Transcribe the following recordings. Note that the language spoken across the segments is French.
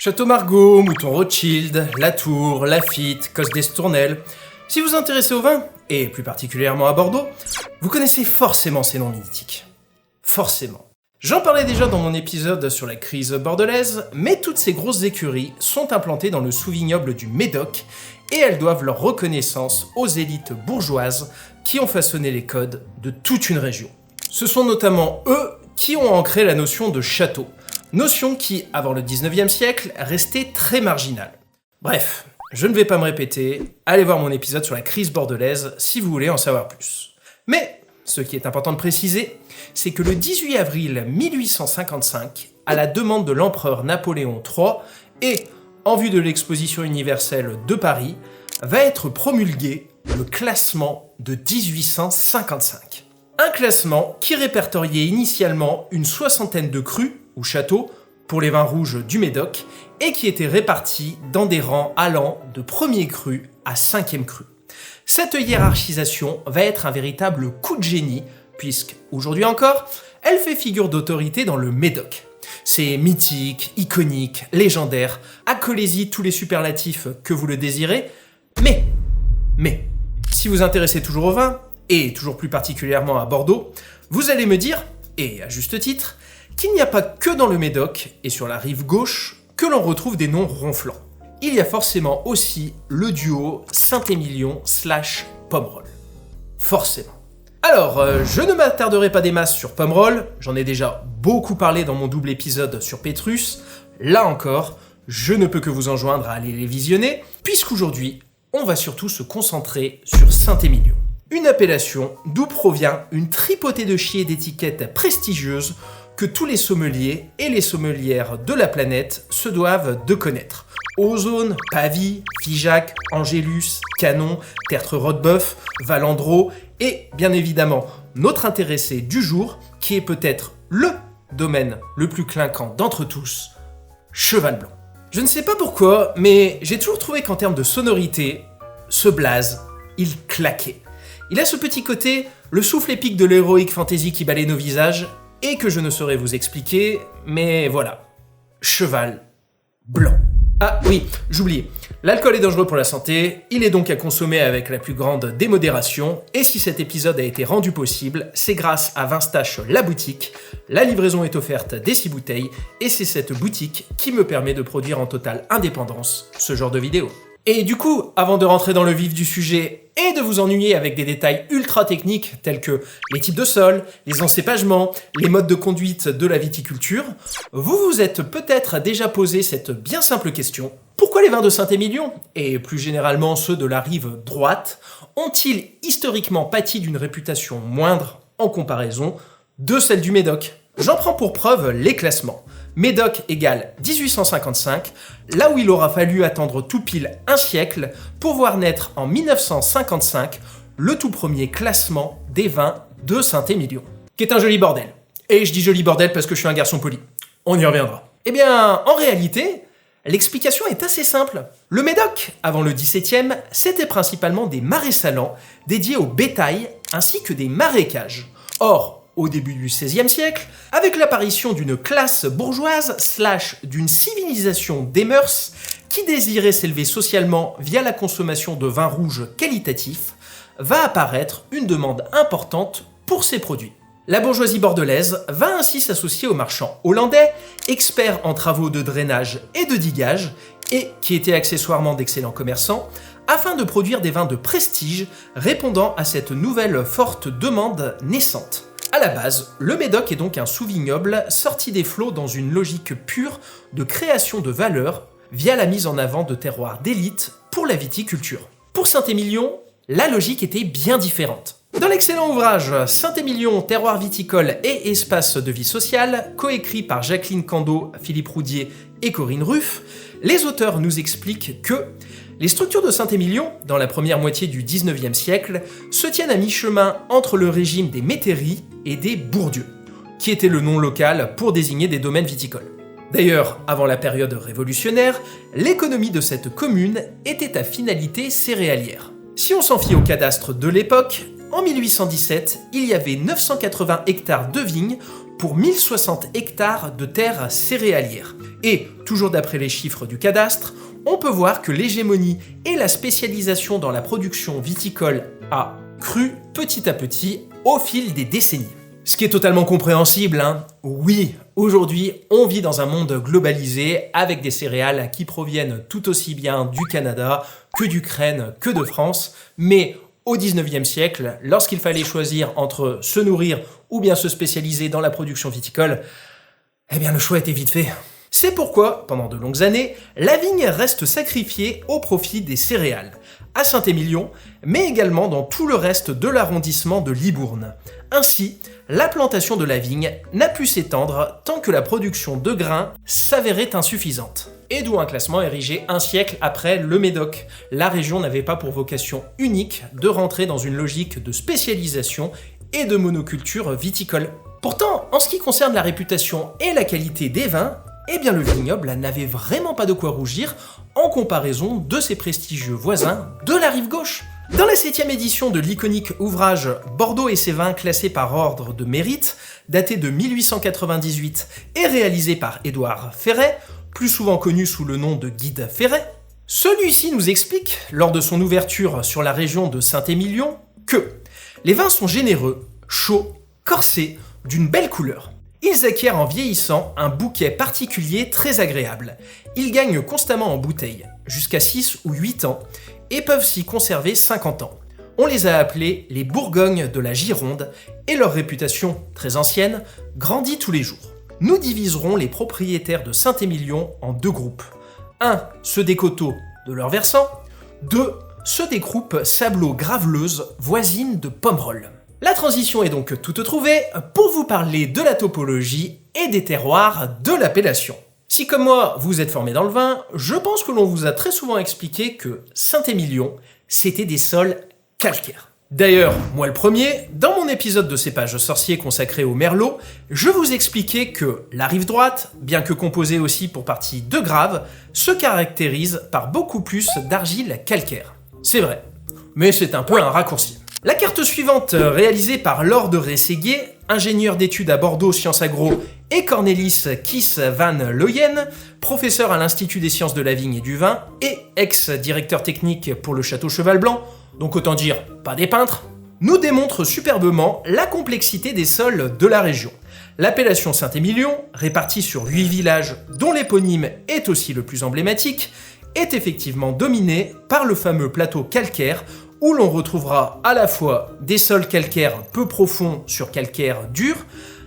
Château Margaux, Mouton Rothschild, La Tour, Lafite, Cos d'Estournel. Si vous vous intéressez au vin, et plus particulièrement à Bordeaux, vous connaissez forcément ces noms mythiques. Forcément. J'en parlais déjà dans mon épisode sur la crise bordelaise, mais toutes ces grosses écuries sont implantées dans le sous-vignoble du Médoc et elles doivent leur reconnaissance aux élites bourgeoises qui ont façonné les codes de toute une région. Ce sont notamment eux qui ont ancré la notion de château, notion qui, avant le 19e siècle, restait très marginale. Bref, je ne vais pas me répéter, allez voir mon épisode sur la crise bordelaise si vous voulez en savoir plus. Mais ce qui est important de préciser, c'est que le 18 avril 1855, à la demande de l'empereur Napoléon III et en vue de l'exposition universelle de Paris, va être promulgué le classement de 1855. Un classement qui répertoriait initialement une soixantaine de crus ou châteaux pour les vins rouges du Médoc et qui étaient répartis dans des rangs allant de premier cru à 5e cru. Cette hiérarchisation va être un véritable coup de génie, puisque, aujourd'hui encore, elle fait figure d'autorité dans le Médoc. C'est mythique, iconique, légendaire, accolez-y tous les superlatifs que vous le désirez, mais, si vous vous intéressez toujours au vin, et toujours plus particulièrement à Bordeaux, vous allez me dire, et à juste titre, qu'il n'y a pas que dans le Médoc, et sur la rive gauche, que l'on retrouve des noms ronflants. Il y a forcément aussi le duo Saint-Émilion/Pomerol. Forcément. Alors, je ne m'attarderai pas des masses sur Pomerol, j'en ai déjà beaucoup parlé dans mon double épisode sur Pétrus. Là encore, je ne peux que vous enjoindre à aller les visionner, puisqu'aujourd'hui, on va surtout se concentrer sur Saint-Émilion. Une appellation d'où provient une tripotée de chiers d'étiquettes prestigieuses que tous les sommeliers et les sommelières de la planète se doivent de connaître. Ozone, Pavie, Figeac, Angélus, Canon, Tertre Rodebeuf, Valandro et bien évidemment notre intéressé du jour qui est peut-être le domaine le plus clinquant d'entre tous, Cheval Blanc. Je ne sais pas pourquoi, mais j'ai toujours trouvé qu'en termes de sonorité, ce blaze, il claquait. Il a ce petit côté, le souffle épique de l'heroic fantasy qui balaye nos visages et que je ne saurais vous expliquer, mais voilà, Cheval Blanc. Ah oui, j'oubliais. L'alcool est dangereux pour la santé, il est donc à consommer avec la plus grande démodération, et si cet épisode a été rendu possible, c'est grâce à Vinstache la boutique. La livraison est offerte dès 6 bouteilles, et c'est cette boutique qui me permet de produire en totale indépendance ce genre de vidéo. Et du coup, avant de rentrer dans le vif du sujet et de vous ennuyer avec des détails ultra techniques tels que les types de sol, les encépagements, les modes de conduite de la viticulture, vous vous êtes peut-être déjà posé cette bien simple question. Pourquoi les vins de Saint-Émilion, et plus généralement ceux de la rive droite, ont-ils historiquement pâti d'une réputation moindre en comparaison de celle du Médoc ? J'en prends pour preuve les classements. Médoc égale 1855, là où il aura fallu attendre tout pile un siècle pour voir naître en 1955 le tout premier classement des vins de Saint-Émilion, qui est un joli bordel. Et je dis joli bordel parce que je suis un garçon poli. On y reviendra. Eh bien, en réalité, l'explication est assez simple. Le Médoc, avant le XVIIe, c'était principalement des marais salants dédiés au bétail ainsi que des marécages. Or, au début du XVIe siècle, avec l'apparition d'une classe bourgeoise / d'une civilisation des mœurs qui désirait s'élever socialement via la consommation de vins rouges qualitatifs, va apparaître une demande importante pour ces produits. La bourgeoisie bordelaise va ainsi s'associer aux marchands hollandais, experts en travaux de drainage et de digage, et qui étaient accessoirement d'excellents commerçants, afin de produire des vins de prestige répondant à cette nouvelle forte demande naissante. À la base, le Médoc est donc un sous-vignoble sorti des flots dans une logique pure de création de valeur via la mise en avant de terroirs d'élite pour la viticulture. Pour Saint-Émilion, la logique était bien différente. Dans l'excellent ouvrage Saint-Émilion, terroir viticole et espace de vie sociale, coécrit par Jacqueline Cando, Philippe Roudier et Corinne Ruff, les auteurs nous expliquent que les structures de Saint-Émilion, dans la première moitié du XIXe siècle, se tiennent à mi-chemin entre le régime des métairies et des bourdieux, qui était le nom local pour désigner des domaines viticoles. D'ailleurs, avant la période révolutionnaire, l'économie de cette commune était à finalité céréalière. Si on s'en fie au cadastre de l'époque, en 1817, il y avait 980 hectares de vignes pour 1060 hectares de terres céréalières. Et, toujours d'après les chiffres du cadastre, on peut voir que l'hégémonie et la spécialisation dans la production viticole a cru petit à petit au fil des décennies. Ce qui est totalement compréhensible, hein. Oui, aujourd'hui, on vit dans un monde globalisé avec des céréales qui proviennent tout aussi bien du Canada que d'Ukraine que de France, mais au 19e siècle, lorsqu'il fallait choisir entre se nourrir ou bien se spécialiser dans la production viticole, eh bien le choix était vite fait. C'est pourquoi, pendant de longues années, la vigne reste sacrifiée au profit des céréales, à Saint-Émilion, mais également dans tout le reste de l'arrondissement de Libourne. Ainsi, la plantation de la vigne n'a pu s'étendre tant que la production de grains s'avérait insuffisante. Et d'où un classement érigé un siècle après le Médoc. La région n'avait pas pour vocation unique de rentrer dans une logique de spécialisation et de monoculture viticole. Pourtant, en ce qui concerne la réputation et la qualité des vins, eh bien le vignoble n'avait vraiment pas de quoi rougir en comparaison de ses prestigieux voisins de la rive gauche. Dans la 7e édition de l'iconique ouvrage Bordeaux et ses vins classés par ordre de mérite, daté de 1898 et réalisé par Édouard Ferret, plus souvent connu sous le nom de Guide Ferret, celui-ci nous explique, lors de son ouverture sur la région de Saint-Émilion, que les vins sont généreux, chauds, corsés, d'une belle couleur. Ils acquièrent en vieillissant un bouquet particulier très agréable. Ils gagnent constamment en bouteille, jusqu'à 6 ou 8 ans, et peuvent s'y conserver 50 ans. On les a appelés les Bourgognes de la Gironde, et leur réputation, très ancienne, grandit tous les jours. Nous diviserons les propriétaires de Saint-Émilion en deux groupes. 1. Ceux des coteaux de leur versant. 2. Ceux des groupes sablo-graveleuses voisines de Pomerol. La transition est donc toute trouvée pour vous parler de la topologie et des terroirs de l'appellation. Si comme moi, vous êtes formé dans le vin, je pense que l'on vous a très souvent expliqué que Saint-Émilion, c'était des sols calcaires. D'ailleurs, moi le premier, dans mon épisode de cépage sorcier consacré au merlot, je vous expliquais que la rive droite, bien que composée aussi pour partie de grave, se caractérise par beaucoup plus d'argile calcaire. C'est vrai, mais c'est un peu un raccourci. La carte suivante, réalisée par Laure de Rességuier, ingénieur d'études à Bordeaux Sciences Agro, et Cornelis Kies van Looyen, professeur à l'Institut des sciences de la vigne et du vin, et ex-directeur technique pour le château Cheval Blanc, donc autant dire pas des peintres, nous démontre superbement la complexité des sols de la région. L'appellation Saint-Émilion, répartie sur 8 villages dont l'éponyme est aussi le plus emblématique, est effectivement dominée par le fameux plateau calcaire où l'on retrouvera à la fois des sols calcaires peu profonds sur calcaire dur,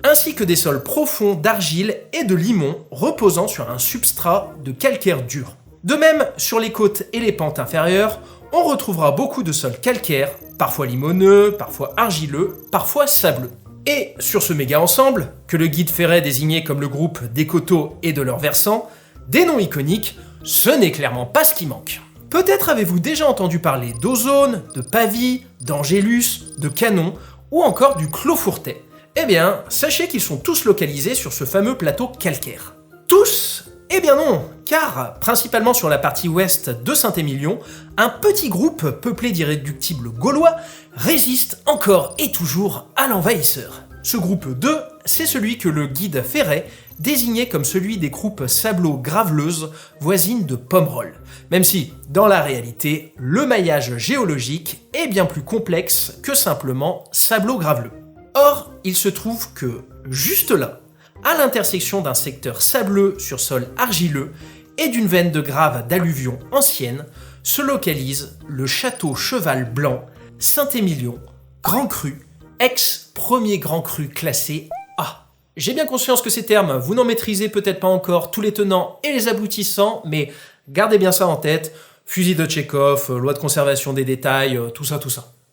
ainsi que des sols profonds d'argile et de limon reposant sur un substrat de calcaire dur. De même, sur les côtes et les pentes inférieures, on retrouvera beaucoup de sols calcaires, parfois limoneux, parfois argileux, parfois sableux. Et sur ce méga ensemble, que le guide Ferret désignait comme le groupe des coteaux et de leurs versants, des noms iconiques, ce n'est clairement pas ce qui manque. Peut-être avez-vous déjà entendu parler d'Ozone, de Pavie, d'Angélus, de Canon ou encore du Clos-Fourtais. Eh bien, sachez qu'ils sont tous localisés sur ce fameux plateau calcaire. Tous ? Eh bien non, car, principalement sur la partie ouest de Saint-Émilion, un petit groupe peuplé d'irréductibles gaulois résiste encore et toujours à l'envahisseur. Ce groupe 2, c'est celui que le guide Ferret désignait comme celui des groupes sablo-graveleuses voisines de Pomerol. Même si, dans la réalité, le maillage géologique est bien plus complexe que simplement sablo-graveleux. Or, il se trouve que, juste là, à l'intersection d'un secteur sableux sur sol argileux et d'une veine de graves d'alluvions anciennes, se localise le château Cheval Blanc, Saint-Émilion, Grand Cru, ex-premier Grand Cru classé A. J'ai bien conscience que ces termes, vous n'en maîtrisez peut-être pas encore tous les tenants et les aboutissants, mais gardez bien ça en tête, fusil de Tchekhov, loi de conservation des détails, tout ça.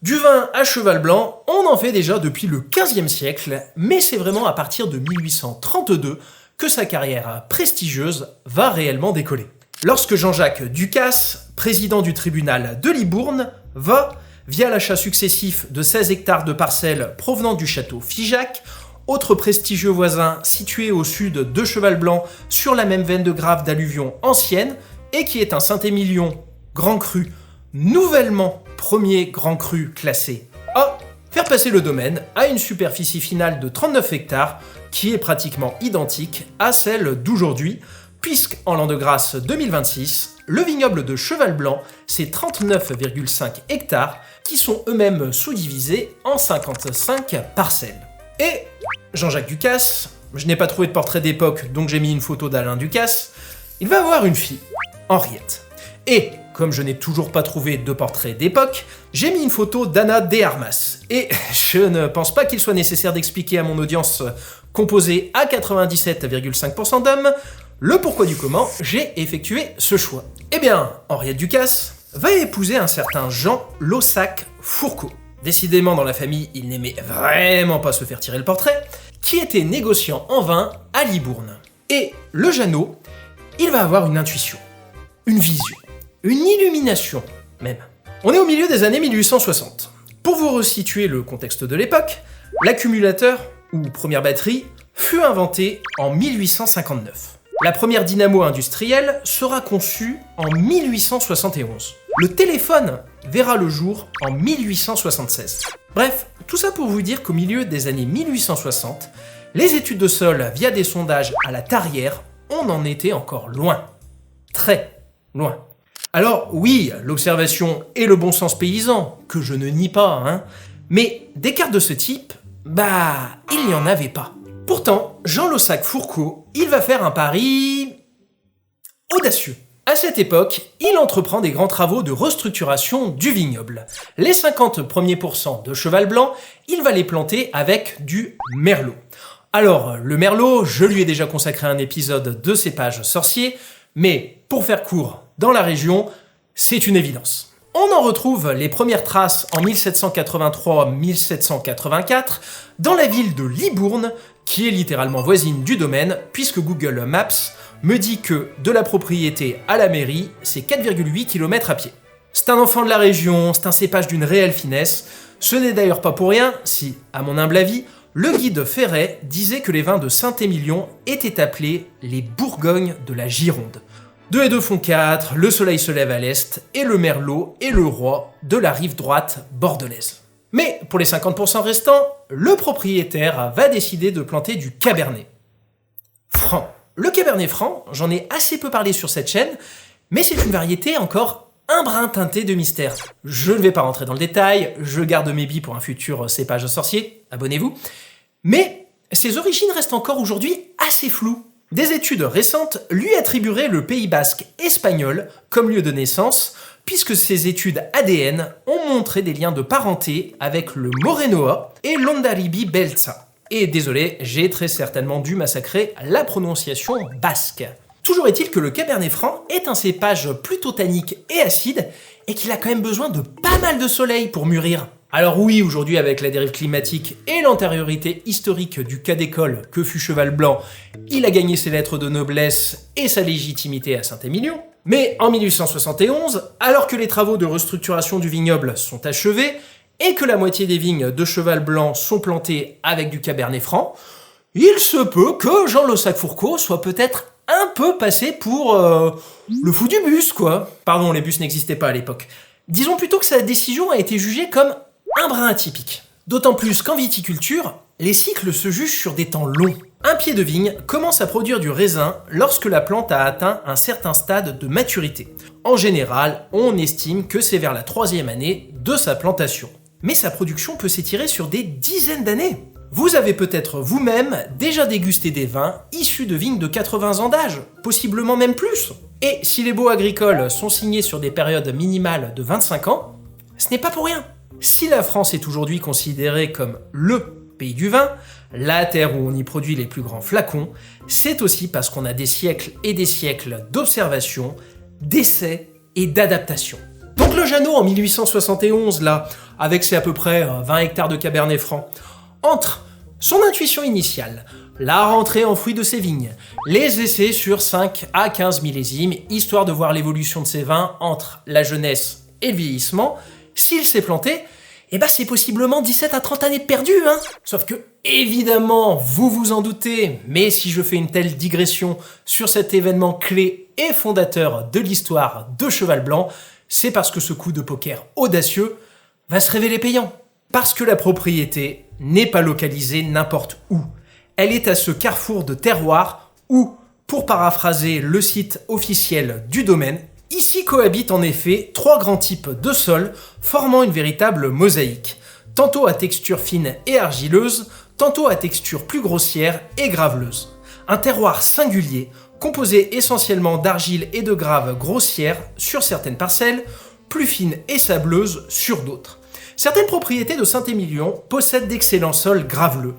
Du vin à cheval blanc, on en fait déjà depuis le XVe siècle, mais c'est vraiment à partir de 1832 que sa carrière prestigieuse va réellement décoller. Lorsque Jean-Jacques Ducasse, président du tribunal de Libourne, va, via l'achat successif de 16 hectares de parcelles provenant du château Figeac, autre prestigieux voisin situé au sud de Cheval Blanc sur la même veine de graves d'alluvions anciennes, et qui est un Saint-Émilion Grand Cru, nouvellement premier Grand Cru classé A, faire passer le domaine à une superficie finale de 39 hectares qui est pratiquement identique à celle d'aujourd'hui, puisqu'en l'an de grâce 2026, le vignoble de Cheval Blanc, c'est 39,5 hectares qui sont eux-mêmes sous-divisés en 55 parcelles. Et Jean-Jacques Ducasse, je n'ai pas trouvé de portrait d'époque, donc j'ai mis une photo d'Alain Ducasse, il va avoir une fille, Henriette. Et comme je n'ai toujours pas trouvé de portrait d'époque, j'ai mis une photo d'Anna de Armas. Et je ne pense pas qu'il soit nécessaire d'expliquer à mon audience composée à 97,5% d'hommes le pourquoi du comment j'ai effectué ce choix. Eh bien, Henriette Ducasse va épouser un certain Jean Laussac-Fourcault. Décidément, dans la famille, il n'aimait vraiment pas se faire tirer le portrait, qui était négociant en vin à Libourne. Et le Jeannot, il va avoir une intuition, une vision, une illumination même. On est au milieu des années 1860. Pour vous resituer le contexte de l'époque, l'accumulateur, ou première batterie, fut inventé en 1859. La première dynamo industrielle sera conçue en 1871. Le téléphone verra le jour en 1876. Bref, tout ça pour vous dire qu'au milieu des années 1860, les études de sol via des sondages à la tarière, on en était encore loin. Très loin. Alors oui, l'observation et le bon sens paysan, que je ne nie pas, mais des cartes de ce type, il n'y en avait pas. Pourtant, Jean Laussac-Fourcault, il va faire un pari audacieux. À cette époque, il entreprend des grands travaux de restructuration du vignoble. Les 50 premiers pourcents de Cheval Blanc, il va les planter avec du merlot. Alors, le merlot, je lui ai déjà consacré un épisode de cépage sorcier, mais pour faire court, dans la région, c'est une évidence. On en retrouve les premières traces en 1783-1784 dans la ville de Libourne, qui est littéralement voisine du domaine, puisque Google Maps me dit que de la propriété à la mairie, c'est 4,8 km à pied. C'est un enfant de la région, c'est un cépage d'une réelle finesse. Ce n'est d'ailleurs pas pour rien si, à mon humble avis, le guide Ferret disait que les vins de Saint-Émilion étaient appelés les Bourgognes de la Gironde. 2 et 2 font 4, le soleil se lève à l'est, et le merlot est le roi de la rive droite bordelaise. Mais pour les 50% restants, le propriétaire va décider de planter du cabernet franc. Le cabernet franc, j'en ai assez peu parlé sur cette chaîne, mais c'est une variété encore un brin teinté de mystère. Je ne vais pas rentrer dans le détail, je garde mes billes pour un futur cépage sorcier, abonnez-vous. Mais ses origines restent encore aujourd'hui assez floues. Des études récentes lui attribueraient le Pays basque espagnol comme lieu de naissance, puisque ces études ADN ont montré des liens de parenté avec le Morenoa et l'Hondarribia Beltza. Et désolé, j'ai très certainement dû massacrer la prononciation basque. Toujours est-il que le Cabernet Franc est un cépage plutôt tannique et acide, et qu'il a quand même besoin de pas mal de soleil pour mûrir. Alors oui, aujourd'hui avec la dérive climatique et l'antériorité historique du cas d'école que fut Cheval Blanc, il a gagné ses lettres de noblesse et sa légitimité à Saint-Émilion. Mais en 1871, alors que les travaux de restructuration du vignoble sont achevés, et que la moitié des vignes de Cheval Blanc sont plantées avec du Cabernet Franc, il se peut que Jean Laussac-Fourcault soit peut-être un peu passé pour le fou du bus, quoi. Pardon, les bus n'existaient pas à l'époque. Disons plutôt que sa décision a été jugée comme un brin atypique. D'autant plus qu'en viticulture, les cycles se jugent sur des temps longs. Un pied de vigne commence à produire du raisin lorsque la plante a atteint un certain stade de maturité. En général, on estime que c'est vers la 3e année de sa plantation. Mais sa production peut s'étirer sur des dizaines d'années. Vous avez peut-être vous-même déjà dégusté des vins issus de vignes de 80 ans d'âge, possiblement même plus. Et si les baux agricoles sont signés sur des périodes minimales de 25 ans, ce n'est pas pour rien. Si la France est aujourd'hui considérée comme le pays du vin, la terre où on y produit les plus grands flacons, c'est aussi parce qu'on a des siècles et des siècles d'observation, d'essais et d'adaptation. Donc le Jeannot en 1871, là, avec ses à peu près 20 hectares de Cabernet Franc, entre son intuition initiale, la rentrée en fruits de ses vignes, les essais sur 5 à 15 millésimes, histoire de voir l'évolution de ses vins entre la jeunesse et le vieillissement, s'il s'est planté, c'est possiblement 17 à 30 années de perdu, hein. Sauf que, évidemment, vous vous en doutez, mais si je fais une telle digression sur cet événement clé et fondateur de l'histoire de Cheval Blanc, c'est parce que ce coup de poker audacieux va se révéler payant. Parce que la propriété n'est pas localisée n'importe où. Elle est à ce carrefour de terroirs où, pour paraphraser le site officiel du domaine, ici cohabitent en effet 3 grands types de sols formant une véritable mosaïque, tantôt à texture fine et argileuse, tantôt à texture plus grossière et graveleuse. Un terroir singulier, composé essentiellement d'argile et de graves grossières sur certaines parcelles, plus fines et sableuses sur d'autres. Certaines propriétés de Saint-Émilion possèdent d'excellents sols graveleux.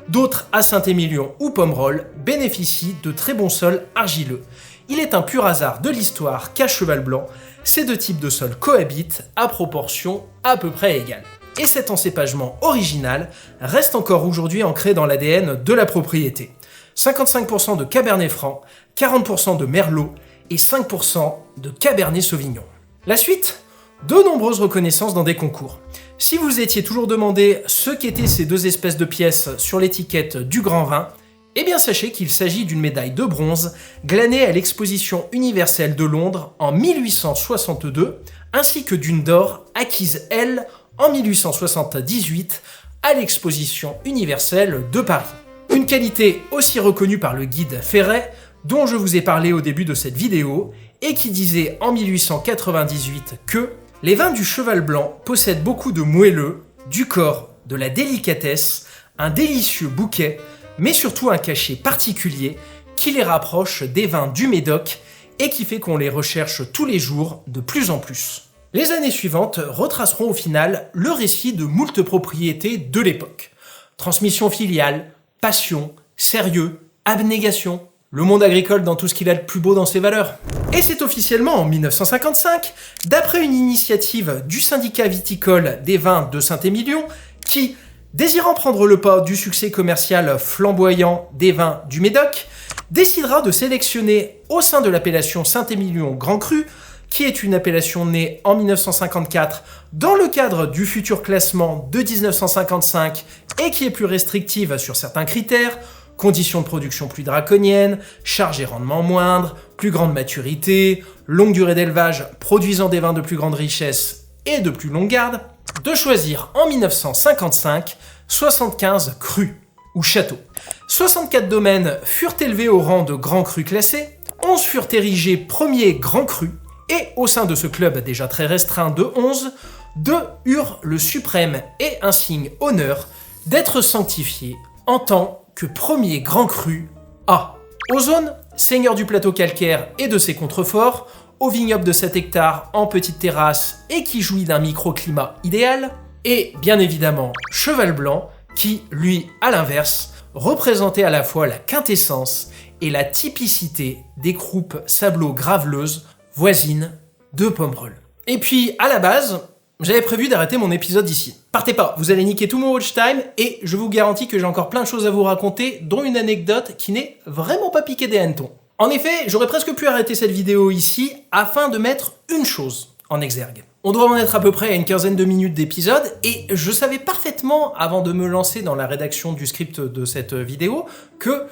D'autres, à Saint-Émilion ou Pomerol, bénéficient de très bons sols argileux. Il est un pur hasard de l'histoire qu'à Cheval Blanc, ces 2 types de sols cohabitent à proportions à peu près égales. Et cet encépagement original reste encore aujourd'hui ancré dans l'ADN de la propriété. 55% de Cabernet Franc, 40% de Merlot et 5% de Cabernet Sauvignon. La suite ? De nombreuses reconnaissances dans des concours. Si vous étiez toujours demandé ce qu'étaient ces 2 espèces de pièces sur l'étiquette du grand vin, eh bien sachez qu'il s'agit d'une médaille de bronze glanée à l'exposition universelle de Londres en 1862, ainsi que d'une d'or acquise, elle, en 1878 à l'exposition universelle de Paris. Une qualité aussi reconnue par le guide Ferret, dont je vous ai parlé au début de cette vidéo, et qui disait en 1898 que les vins du Cheval Blanc possèdent beaucoup de moelleux, du corps, de la délicatesse, un délicieux bouquet, mais surtout un cachet particulier qui les rapproche des vins du Médoc et qui fait qu'on les recherche tous les jours de plus en plus. Les années suivantes retraceront au final le récit de moult propriétés de l'époque. Transmission filiale, passion, sérieux, abnégation, le monde agricole dans tout ce qu'il a de plus beau dans ses valeurs. Et c'est officiellement en 1955, d'après une initiative du syndicat viticole des vins de Saint-Émilion, qui, désirant prendre le pas du succès commercial flamboyant des vins du Médoc, décidera de sélectionner au sein de l'appellation Saint-Émilion Grand Cru, qui est une appellation née en 1954 dans le cadre du futur classement de 1955 et qui est plus restrictive sur certains critères, conditions de production plus draconiennes, charge et rendement moindres, plus grande maturité, longue durée d'élevage produisant des vins de plus grande richesse et de plus longue garde, de choisir en 1955 75 crus ou châteaux. 64 domaines furent élevés au rang de grands crus classés, 11 furent érigés premiers grands crus, et au sein de ce club déjà très restreint de 11, 2 eurent le suprême et insigne honneur d'être sanctifiés en tant que premier grand cru A. Ozone, seigneur du plateau calcaire et de ses contreforts, au vignoble de 7 hectares en petite terrasse et qui jouit d'un microclimat idéal, et bien évidemment Cheval Blanc, qui, lui, à l'inverse, représentait à la fois la quintessence et la typicité des croupes sablo-graveleuses voisines de Pomerol. Et puis, à la base, j'avais prévu d'arrêter mon épisode ici. Partez pas, vous allez niquer tout mon watch time et je vous garantis que j'ai encore plein de choses à vous raconter, dont une anecdote qui n'est vraiment pas piquée des hannetons. En effet, j'aurais presque pu arrêter cette vidéo ici afin de mettre une chose en exergue. On doit en être à peu près à une quinzaine de minutes d'épisode et je savais parfaitement, avant de me lancer dans la rédaction du script de cette vidéo, que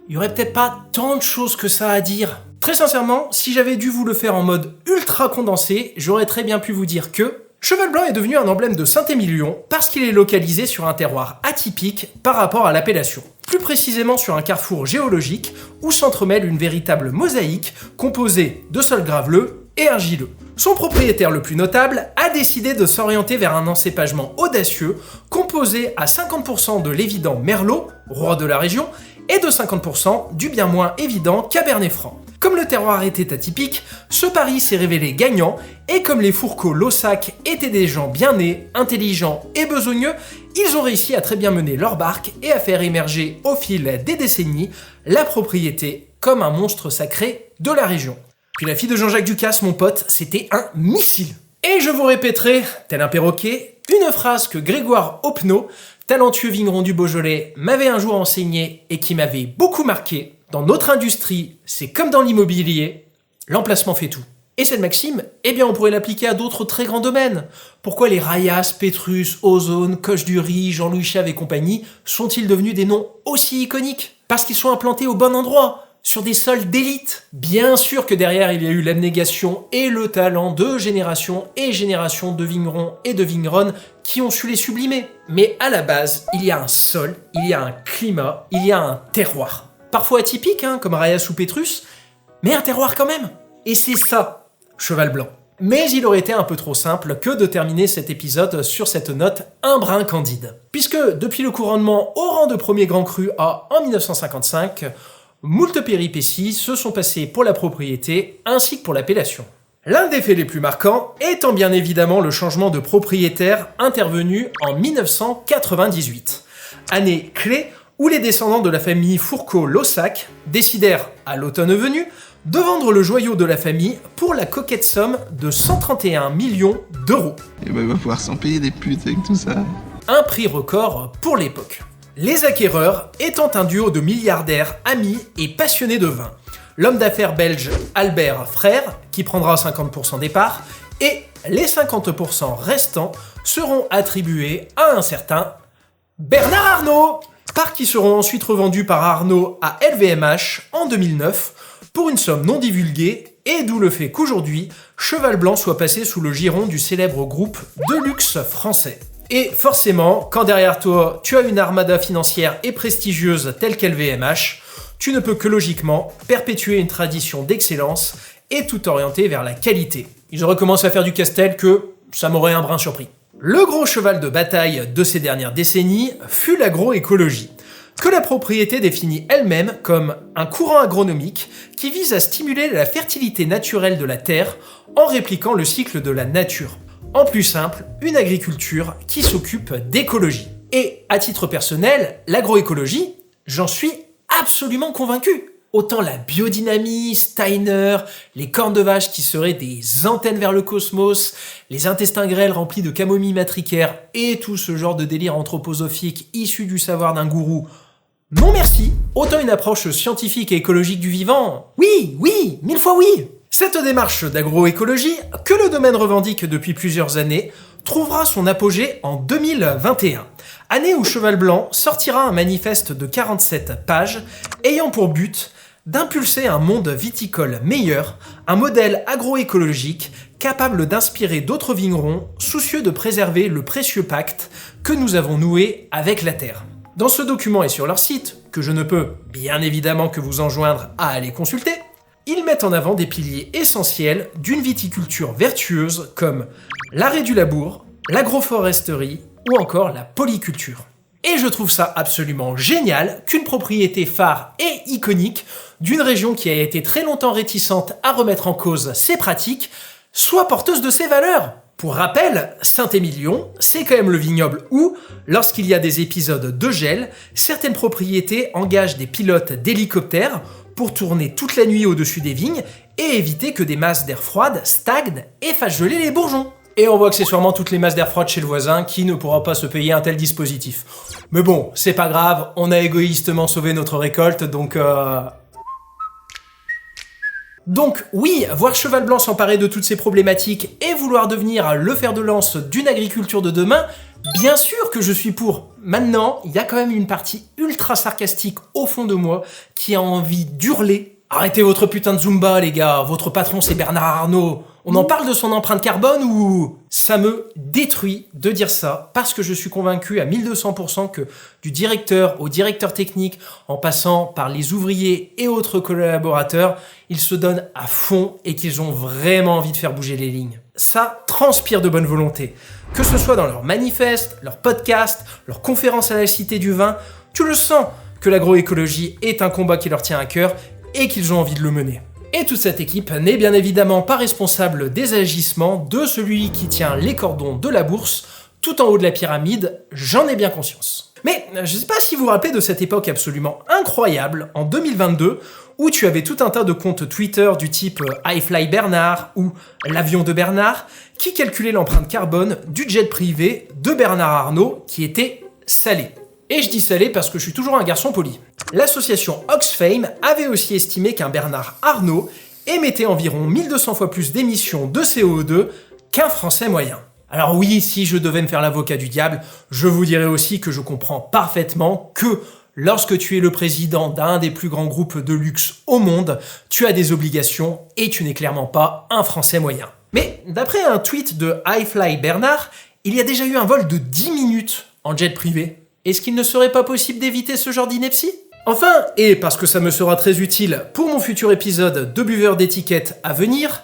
il y aurait peut-être pas tant de choses que ça à dire. Très sincèrement, si j'avais dû vous le faire en mode ultra condensé, j'aurais très bien pu vous dire que Cheval Blanc est devenu un emblème de Saint-Émilion parce qu'il est localisé sur un terroir atypique par rapport à l'appellation. Plus précisément sur un carrefour géologique où s'entremêle une véritable mosaïque composée de sols graveleux et argileux. Son propriétaire le plus notable a décidé de s'orienter vers un encépagement audacieux composé à 50% de l'évident Merlot, roi de la région, et de 50% du bien moins évident Cabernet Franc. Comme le terroir était atypique, ce pari s'est révélé gagnant, et comme les Fourcault Laussac étaient des gens bien nés, intelligents et besogneux, ils ont réussi à très bien mener leur barque et à faire émerger au fil des décennies la propriété comme un monstre sacré de la région. Puis la fille de Jean-Jacques Ducasse, mon pote, c'était un missile. Et je vous répéterai, tel un perroquet, une phrase que Grégoire Oppenau, talentueux vigneron du Beaujolais, m'avait un jour enseigné et qui m'avait beaucoup marqué. Dans notre industrie, c'est comme dans l'immobilier, l'emplacement fait tout. Et cette maxime, eh bien on pourrait l'appliquer à d'autres très grands domaines. Pourquoi les Rayas, Pétrus, Ozone, Coche-du-Riz, Jean-Louis Chave et compagnie sont-ils devenus des noms aussi iconiques? Parce qu'ils sont implantés au bon endroit, sur des sols d'élite. Bien sûr que derrière il y a eu l'abnégation et le talent de générations et générations de vignerons et de vigneronnes qui ont su les sublimer. Mais à la base, il y a un sol, il y a un climat, il y a un terroir. Parfois atypique, comme Raias ou Pétrus, mais un terroir quand même. Et c'est ça, Cheval Blanc. Mais il aurait été un peu trop simple que de terminer cet épisode sur cette note un brin candide. Puisque depuis le couronnement au rang de premier grand cru en 1955, moult péripéties se sont passées pour la propriété ainsi que pour l'appellation. L'un des faits les plus marquants étant bien évidemment le changement de propriétaire intervenu en 1998. Année clé où les descendants de la famille Fourcault-Laussac décidèrent, à l'automne venu, de vendre le joyau de la famille pour la coquette somme de 131 millions d'euros. Et il va pouvoir s'en payer des putes avec tout ça. Un prix record pour l'époque. Les acquéreurs étant un duo de milliardaires amis et passionnés de vin. L'homme d'affaires belge Albert Frère, qui prendra 50% des parts, et les 50% restants seront attribués à un certain Bernard Arnault, parts qui seront ensuite revendues par Arnault à LVMH en 2009 pour une somme non divulguée, et d'où le fait qu'aujourd'hui, Cheval Blanc soit passé sous le giron du célèbre groupe de luxe français. Et forcément, quand derrière toi, tu as une armada financière et prestigieuse telle qu'LVMH, tu ne peux que logiquement perpétuer une tradition d'excellence et tout orienter vers la qualité. Ils auraient commencé à faire du Castel que ça m'aurait un brin surpris. Le gros cheval de bataille de ces dernières décennies fut l'agroécologie, que la propriété définit elle-même comme un courant agronomique qui vise à stimuler la fertilité naturelle de la terre en répliquant le cycle de la nature. En plus simple, une agriculture qui s'occupe d'écologie. Et à titre personnel, l'agroécologie, j'en suis absolument convaincu. Autant la biodynamie, Steiner, les cornes de vache qui seraient des antennes vers le cosmos, les intestins grêles remplis de camomille matricaire et tout ce genre de délire anthroposophique issu du savoir d'un gourou, non merci. Autant une approche scientifique et écologique du vivant, oui, 1000 fois oui. Cette démarche d'agroécologie, que le domaine revendique depuis plusieurs années, trouvera son apogée en 2021, année où Cheval Blanc sortira un manifeste de 47 pages ayant pour but d'impulser un monde viticole meilleur, un modèle agroécologique capable d'inspirer d'autres vignerons soucieux de préserver le précieux pacte que nous avons noué avec la terre. Dans ce document et sur leur site, que je ne peux bien évidemment que vous enjoindre à aller consulter, ils mettent en avant des piliers essentiels d'une viticulture vertueuse comme l'arrêt du labour, l'agroforesterie ou encore la polyculture. Et je trouve ça absolument génial qu'une propriété phare et iconique d'une région qui a été très longtemps réticente à remettre en cause ses pratiques soit porteuse de ses valeurs. Pour rappel, Saint-Émilion, c'est quand même le vignoble où, lorsqu'il y a des épisodes de gel, certaines propriétés engagent des pilotes d'hélicoptères pour tourner toute la nuit au-dessus des vignes et éviter que des masses d'air froide stagnent et fassent geler les bourgeons. Et on voit accessoirement toutes les masses d'air froide chez le voisin qui ne pourra pas se payer un tel dispositif. Mais bon, c'est pas grave, on a égoïstement sauvé notre récolte, donc Donc oui, voir Cheval Blanc s'emparer de toutes ces problématiques et vouloir devenir le fer de lance d'une agriculture de demain, bien sûr que je suis pour. Maintenant, il y a quand même une partie ultra sarcastique au fond de moi qui a envie d'hurler. Arrêtez votre putain de Zumba les gars, votre patron c'est Bernard Arnault. On en parle de son empreinte carbone ou... Ça me détruit de dire ça parce que je suis convaincu à 1200% que du directeur au directeur technique, en passant par les ouvriers et autres collaborateurs, ils se donnent à fond et qu'ils ont vraiment envie de faire bouger les lignes. Ça transpire de bonne volonté. Que ce soit dans leurs manifestes, leurs podcasts, leurs conférences à la Cité du Vin, tu le sens que l'agroécologie est un combat qui leur tient à cœur et qu'ils ont envie de le mener. Et toute cette équipe n'est bien évidemment pas responsable des agissements de celui qui tient les cordons de la bourse tout en haut de la pyramide, j'en ai bien conscience. Mais je sais pas si vous vous rappelez de cette époque absolument incroyable, en 2022, où tu avais tout un tas de comptes Twitter du type iFly Bernard ou l'avion de Bernard, qui calculaient l'empreinte carbone du jet privé de Bernard Arnault qui était salé. Et je dis salé parce que je suis toujours un garçon poli. L'association Oxfam avait aussi estimé qu'un Bernard Arnault émettait environ 1200 fois plus d'émissions de CO2 qu'un Français moyen. Alors oui, si je devais me faire l'avocat du diable, je vous dirais aussi que je comprends parfaitement que lorsque tu es le président d'un des plus grands groupes de luxe au monde, tu as des obligations et tu n'es clairement pas un Français moyen. Mais d'après un tweet de iFly Bernard, il y a déjà eu un vol de 10 minutes en jet privé. Est-ce qu'il ne serait pas possible d'éviter ce genre d'ineptie ? Enfin, et parce que ça me sera très utile pour mon futur épisode de buveur d'étiquette à venir,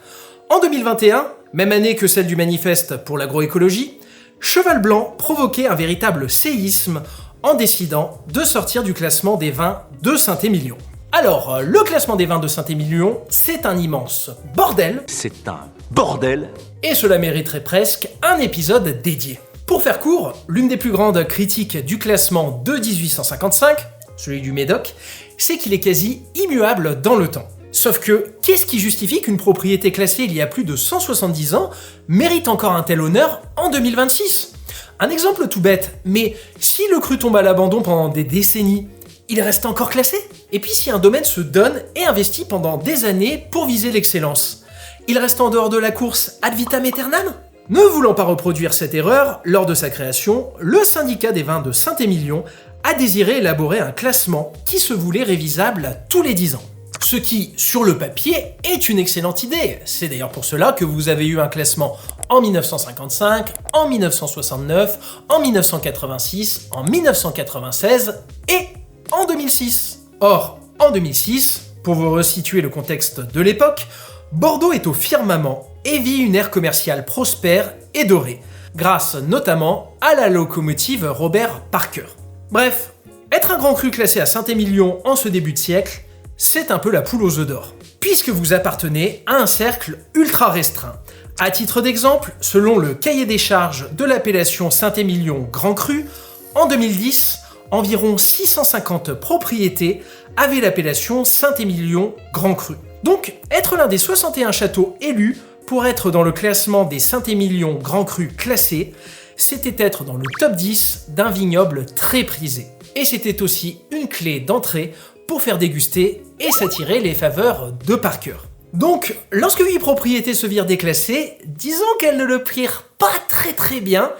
en 2021, même année que celle du manifeste pour l'agroécologie, Cheval Blanc provoquait un véritable séisme en décidant de sortir du classement des vins de Saint-Émilion. Alors, le classement des vins de Saint-Émilion, c'est un immense bordel. C'est un bordel. Et cela mériterait presque un épisode dédié. Pour faire court, l'une des plus grandes critiques du classement de 1855, celui du Médoc, c'est qu'il est quasi immuable dans le temps. Sauf que, qu'est-ce qui justifie qu'une propriété classée il y a plus de 170 ans mérite encore un tel honneur en 2026 ? Un exemple tout bête, mais si le cru tombe à l'abandon pendant des décennies, il reste encore classé ? Et puis si un domaine se donne et investit pendant des années pour viser l'excellence, il reste en dehors de la course ad vitam aeternam ? Ne voulant pas reproduire cette erreur, lors de sa création, le syndicat des vins de Saint-Émilion a désiré élaborer un classement qui se voulait révisable tous les 10 ans. Ce qui, sur le papier, est une excellente idée. C'est d'ailleurs pour cela que vous avez eu un classement en 1955, en 1969, en 1986, en 1996 et en 2006. Or, en 2006, pour vous resituer le contexte de l'époque, Bordeaux est au firmament et vit une ère commerciale prospère et dorée, grâce notamment à la locomotive Robert Parker. Bref, être un grand cru classé à Saint-Émilion en ce début de siècle, c'est un peu la poule aux œufs d'or, puisque vous appartenez à un cercle ultra restreint. À titre d'exemple, selon le cahier des charges de l'appellation Saint-Émilion Grand Cru, en 2010, environ 650 propriétés avaient l'appellation Saint-Émilion Grand Cru. Donc, être l'un des 61 châteaux élus pour être dans le classement des Saint-Émilion Grand Cru classés, c'était être dans le top 10 d'un vignoble très prisé. Et c'était aussi une clé d'entrée pour faire déguster et s'attirer les faveurs de Parker. Donc, lorsque 8 propriétés se virent déclassées, disons qu'elles ne le prirent pas très bien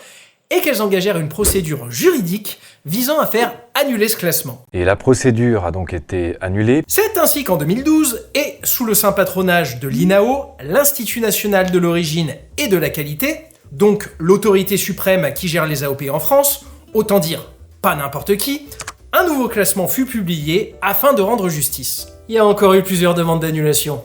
et qu'elles engagèrent une procédure juridique visant à faire annuler ce classement. Et la procédure a donc été annulée. C'est ainsi qu'en 2012, et sous le saint patronage de l'INAO, l'Institut National de l'Origine et de la Qualité, donc l'autorité suprême qui gère les AOP en France, autant dire pas n'importe qui, un nouveau classement fut publié afin de rendre justice. Il y a encore eu plusieurs demandes d'annulation.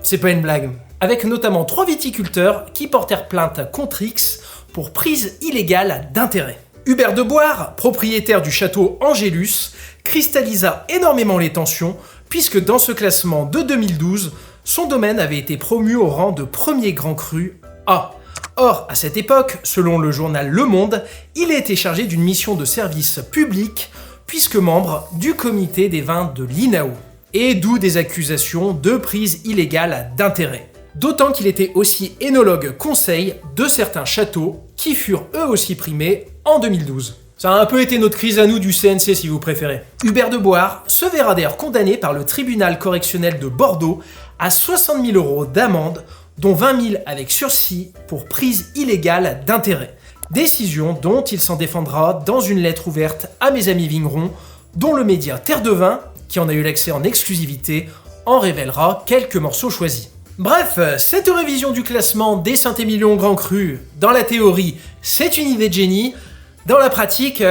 C'est pas une blague. Avec notamment 3 viticulteurs qui portèrent plainte contre X pour prise illégale d'intérêt. Hubert de Boire, propriétaire du château Angélus, cristallisa énormément les tensions puisque dans ce classement de 2012, son domaine avait été promu au rang de premier grand cru A. Or, à cette époque, selon le journal Le Monde, il a été chargé d'une mission de service public puisque membre du comité des vins de l'INAO. Et d'où des accusations de prise illégale d'intérêt. D'autant qu'il était aussi énologue conseil de certains châteaux qui furent eux aussi primés en 2012. Ça a un peu été notre crise à nous du CNC si vous préférez. Hubert de Boire se verra d'ailleurs condamné par le tribunal correctionnel de Bordeaux à 60 000 € d'amende, dont 20 000 avec sursis pour prise illégale d'intérêt. Décision dont il s'en défendra dans une lettre ouverte à mes amis vignerons, dont le média Terre de Vin, qui en a eu l'accès en exclusivité, en révélera quelques morceaux choisis. Bref, cette révision du classement des Saint-Émilion Grand Cru, dans la théorie, c'est une idée de génie, dans la pratique,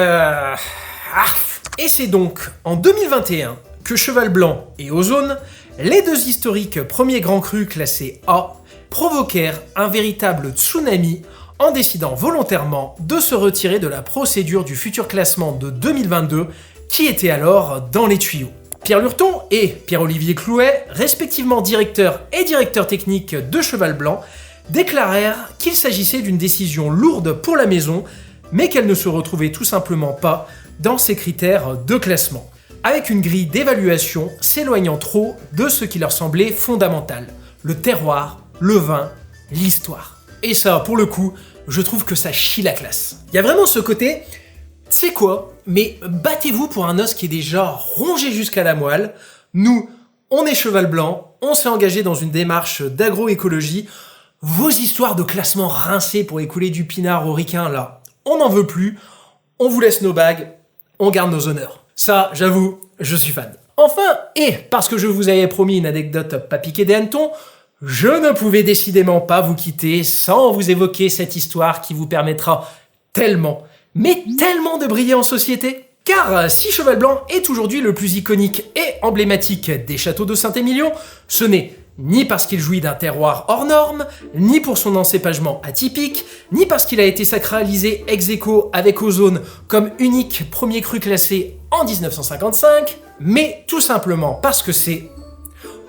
Et c'est donc en 2021 que Cheval Blanc et Ozone, les deux historiques premiers grands crus classés A, provoquèrent un véritable tsunami en décidant volontairement de se retirer de la procédure du futur classement de 2022 qui était alors dans les tuyaux. Pierre Lurton et Pierre-Olivier Clouet, respectivement directeur et directeur technique de Cheval Blanc, déclarèrent qu'il s'agissait d'une décision lourde pour la maison, mais qu'elle ne se retrouvait tout simplement pas dans ses critères de classement, avec une grille d'évaluation s'éloignant trop de ce qui leur semblait fondamental, le terroir, le vin, l'histoire. Et ça, pour le coup, je trouve que ça chie la classe. Il y a vraiment ce côté... C'est quoi? Mais battez-vous pour un os qui est déjà rongé jusqu'à la moelle. Nous, on est Cheval Blanc, on s'est engagé dans une démarche d'agroécologie. Vos histoires de classement rincé pour écouler du pinard au ricain, là, on n'en veut plus. On vous laisse nos bagues, on garde nos honneurs. Ça, j'avoue, je suis fan. Enfin, et parce que je vous avais promis une anecdote pas piquée des hannetons, je ne pouvais décidément pas vous quitter sans vous évoquer cette histoire qui vous permettra tellement mais tellement de briller en société. Car si Cheval Blanc est aujourd'hui le plus iconique et emblématique des châteaux de Saint-Émilion, ce n'est ni parce qu'il jouit d'un terroir hors norme, ni pour son encépagement atypique, ni parce qu'il a été sacralisé ex aequo avec Ozone comme unique premier cru classé en 1955, mais tout simplement parce que c'est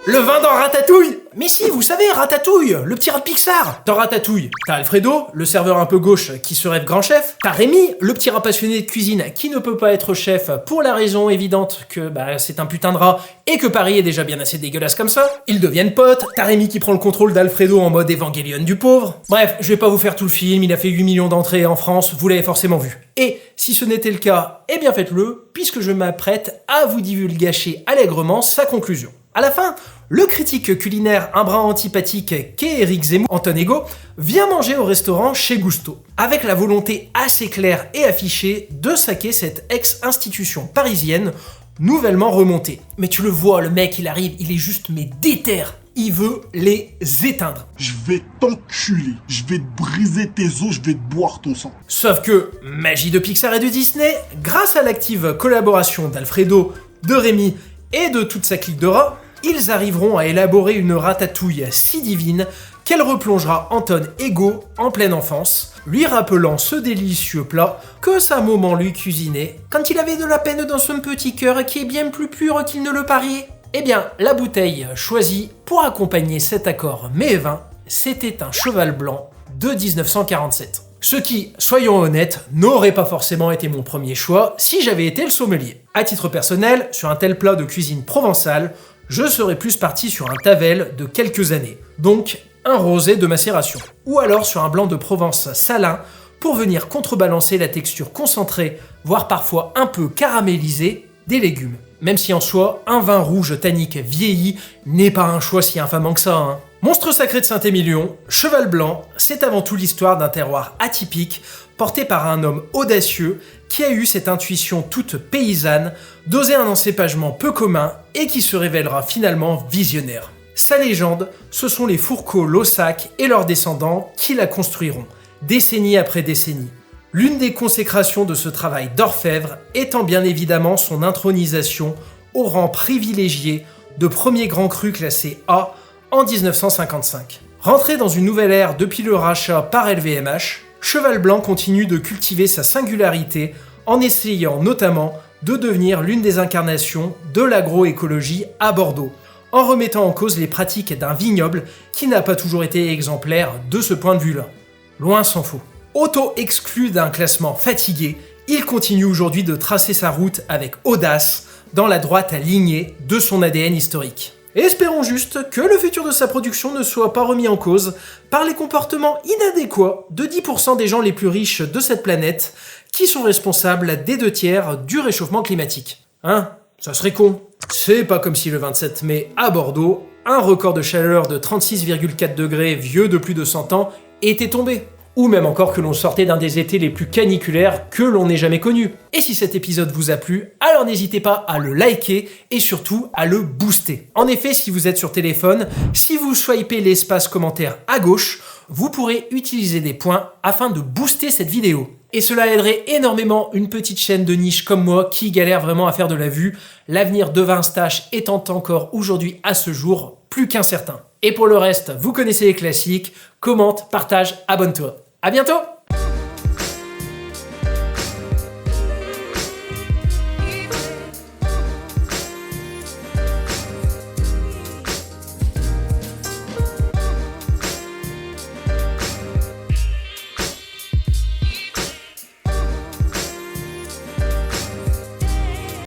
le vin dans Ratatouille. Mais si, vous savez, Ratatouille, le petit rat de Pixar. Dans Ratatouille, t'as Alfredo, le serveur un peu gauche qui se rêve grand chef. T'as Rémi, le petit rat passionné de cuisine qui ne peut pas être chef pour la raison évidente que c'est un putain de rat et que Paris est déjà bien assez dégueulasse comme ça. Ils deviennent potes. T'as Rémi qui prend le contrôle d'Alfredo en mode Evangelion du pauvre. Bref, je vais pas vous faire tout le film, il a fait 8 millions d'entrées en France, vous l'avez forcément vu. Et si ce n'était le cas, eh bien faites-le, puisque je m'apprête à vous divulgacher allègrement sa conclusion. À la fin, le critique culinaire un brin antipathique qu'est Éric Zemmour, Anton Ego, vient manger au restaurant chez Gusto, avec la volonté assez claire et affichée de saquer cette ex-institution parisienne nouvellement remontée. Mais tu le vois, le mec, il arrive, il est juste déter. Il veut les éteindre. Je vais t'enculer, je vais te briser tes os, je vais te boire ton sang. Sauf que, magie de Pixar et de Disney, grâce à l'active collaboration d'Alfredo, de Rémi et de toute sa clique de rats, ils arriveront à élaborer une ratatouille si divine qu'elle replongera Anton Ego en pleine enfance, lui rappelant ce délicieux plat que sa maman lui cuisinait quand il avait de la peine dans son petit cœur qui est bien plus pur qu'il ne le pariait. Eh bien, la bouteille choisie pour accompagner cet accord mets et vin, c'était un Cheval Blanc de 1947. Ce qui, soyons honnêtes, n'aurait pas forcément été mon premier choix si j'avais été le sommelier. À titre personnel, sur un tel plat de cuisine provençale, je serais plus parti sur un Tavel de quelques années, donc un rosé de macération. Ou alors sur un blanc de Provence salin pour venir contrebalancer la texture concentrée, voire parfois un peu caramélisée, des légumes. Même si en soi, un vin rouge tannique vieilli n'est pas un choix si infamant que ça, hein. Monstre sacré de Saint-Émilion, Cheval Blanc, c'est avant tout l'histoire d'un terroir atypique, porté par un homme audacieux qui a eu cette intuition toute paysanne d'oser un encépagement peu commun et qui se révélera finalement visionnaire. Sa légende, ce sont les Fourcault-Laussac et leurs descendants qui la construiront, décennie après décennie. L'une des consécrations de ce travail d'orfèvre étant bien évidemment son intronisation au rang privilégié de premier grand cru classé A en 1955. Rentré dans une nouvelle ère depuis le rachat par LVMH, Cheval Blanc continue de cultiver sa singularité en essayant notamment de devenir l'une des incarnations de l'agroécologie à Bordeaux, en remettant en cause les pratiques d'un vignoble qui n'a pas toujours été exemplaire de ce point de vue-là. Loin s'en faut. Auto-exclu d'un classement fatigué, il continue aujourd'hui de tracer sa route avec audace dans la droite lignée de son ADN historique. Et espérons juste que le futur de sa production ne soit pas remis en cause par les comportements inadéquats de 10% des gens les plus riches de cette planète qui sont responsables des 2/3 du réchauffement climatique. Hein ? Ça serait con. C'est pas comme si le 27 mai à Bordeaux, un record de chaleur de 36,4 degrés vieux de plus de 100 ans était tombé. Ou même encore que l'on sortait d'un des étés les plus caniculaires que l'on ait jamais connus. Et si cet épisode vous a plu, alors n'hésitez pas à le liker et surtout à le booster. En effet, si vous êtes sur téléphone, si vous swipez l'espace commentaire à gauche, vous pourrez utiliser des points afin de booster cette vidéo. Et cela aiderait énormément une petite chaîne de niche comme moi qui galère vraiment à faire de la vue, l'avenir de Vinstache étant encore aujourd'hui à ce jour plus qu'incertain. Et pour le reste, vous connaissez les classiques, commente, partage, abonne-toi. À bientôt!